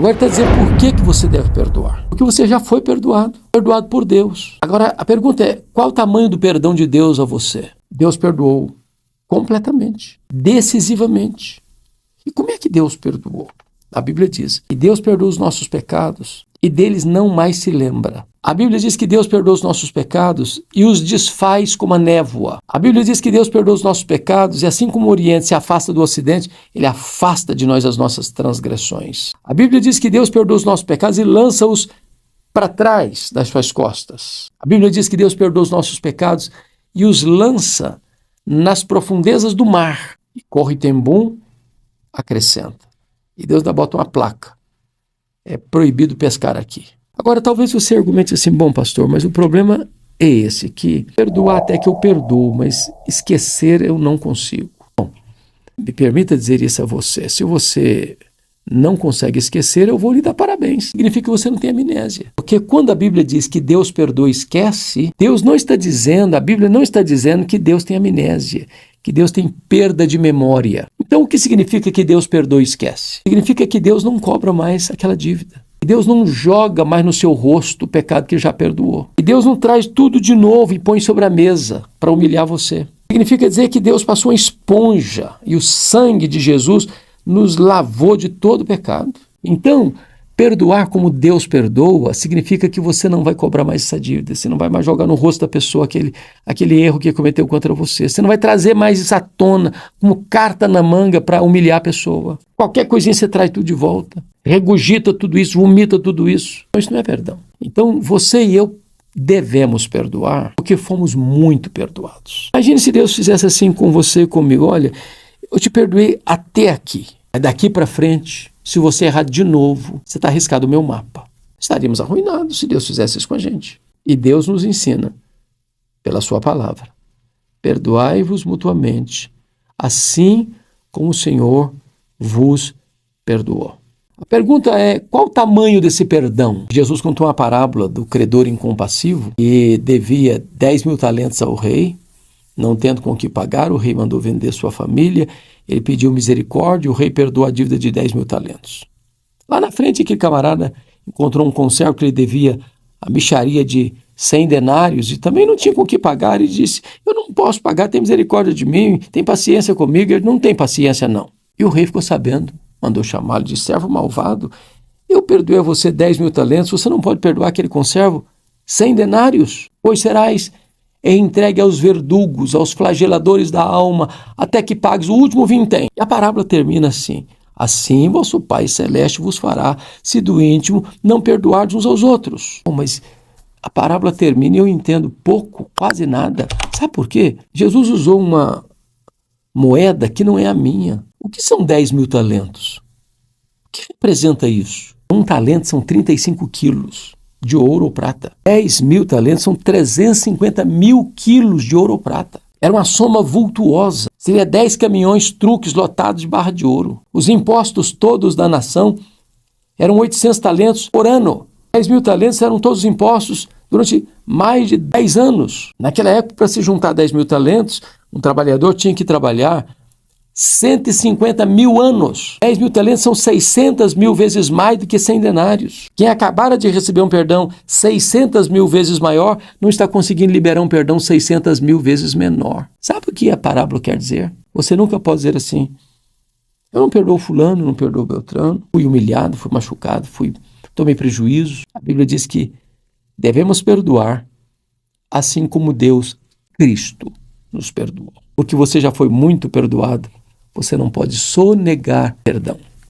Agora está dizendo por que você deve perdoar. Porque você já foi perdoado por Deus. Agora a pergunta é, qual o tamanho do perdão de Deus a você? Deus perdoou completamente, decisivamente. E como é que Deus perdoou? A Bíblia diz que Deus perdoa os nossos pecados e deles não mais se lembra. A Bíblia diz que Deus perdoa os nossos pecados e os desfaz como a névoa. A Bíblia diz que Deus perdoa os nossos pecados e assim como o Oriente se afasta do Ocidente, Ele afasta de nós as nossas transgressões. A Bíblia diz que Deus perdoa os nossos pecados e lança-os para trás das suas costas. A Bíblia diz que Deus perdoa os nossos pecados e os lança nas profundezas do mar. E corre Tembum, acrescenta. E Deus ainda bota uma placa. É proibido pescar aqui. Agora, talvez você argumente assim, bom, pastor, mas o problema é esse, que perdoar até que eu perdoo, mas esquecer eu não consigo. Bom, me permita dizer isso a você. Se você não consegue esquecer, eu vou lhe dar parabéns. Significa que você não tem amnésia. Porque quando a Bíblia diz que Deus perdoa e esquece, Deus não está dizendo, a Bíblia não está dizendo que Deus tem amnésia, que Deus tem perda de memória. Então, o que significa que Deus perdoa e esquece? Significa que Deus não cobra mais aquela dívida. Que Deus não joga mais no seu rosto o pecado que já perdoou. E Deus não traz tudo de novo e põe sobre a mesa para humilhar você. Significa dizer que Deus passou uma esponja e o sangue de Jesus nos lavou de todo pecado. Então, perdoar como Deus perdoa significa que você não vai cobrar mais essa dívida, você não vai mais jogar no rosto da pessoa aquele erro que cometeu contra você, você não vai trazer mais isso à tona como carta na manga para humilhar a pessoa. Qualquer coisinha você traz tudo de volta, regurgita tudo isso, vomita tudo isso. Então, isso não é perdão. Então, você e eu devemos perdoar porque fomos muito perdoados. Imagine se Deus fizesse assim com você e comigo, olha, eu te perdoei até aqui. Daqui para frente, se você errar de novo, você está arriscado o meu mapa. Estaríamos arruinados se Deus fizesse isso com a gente. E Deus nos ensina, pela sua palavra, perdoai-vos mutuamente, assim como o Senhor vos perdoou. A pergunta é, qual o tamanho desse perdão? Jesus contou uma parábola do credor incompassivo que devia 10.000 talentos ao rei. Não tendo com o que pagar, o rei mandou vender sua família, ele pediu misericórdia, o rei perdoou a dívida de 10.000 talentos. Lá na frente, aquele camarada encontrou um conservo que ele devia a mixaria de 100 denários e também não tinha com o que pagar, e disse, eu não posso pagar, tem misericórdia de mim, tem paciência comigo. Ele não tem paciência não. E o rei ficou sabendo, mandou chamá-lo de servo malvado, eu perdoei a você 10.000 talentos, você não pode perdoar aquele conservo 100 denários, pois serás entregue aos verdugos, aos flageladores da alma, até que pagues o último vintém. E a parábola termina assim, assim vosso Pai Celeste vos fará, se do íntimo não perdoardes uns aos outros. Bom, mas a parábola termina e eu entendo pouco, quase nada. Sabe por quê? Jesus usou uma moeda que não é a minha. O que são 10.000 talentos? O que representa isso? Um talento são 35 quilos de ouro ou prata. 10.000 talentos são 350.000 quilos de ouro ou prata. Era uma soma vultuosa. Seria 10 caminhões truques lotados de barra de ouro. Os impostos todos da nação eram 800 talentos por ano. 10.000 talentos eram todos os impostos durante mais de 10 anos. Naquela época, para se juntar 10.000 talentos, um trabalhador tinha que trabalhar 150.000 anos. 10.000 talentos são 600.000 vezes mais do que 100 denários. Quem acabara de receber um perdão 600.000 vezes maior, não está conseguindo liberar um perdão 600.000 vezes menor. Sabe o que a parábola quer dizer? Você nunca pode dizer assim, eu não perdoo fulano, não perdoo Beltrano, fui humilhado, fui machucado, tomei prejuízo. A Bíblia diz que devemos perdoar assim como Deus, Cristo, nos perdoou. Porque você já foi muito perdoado, você não pode sonegar perdão.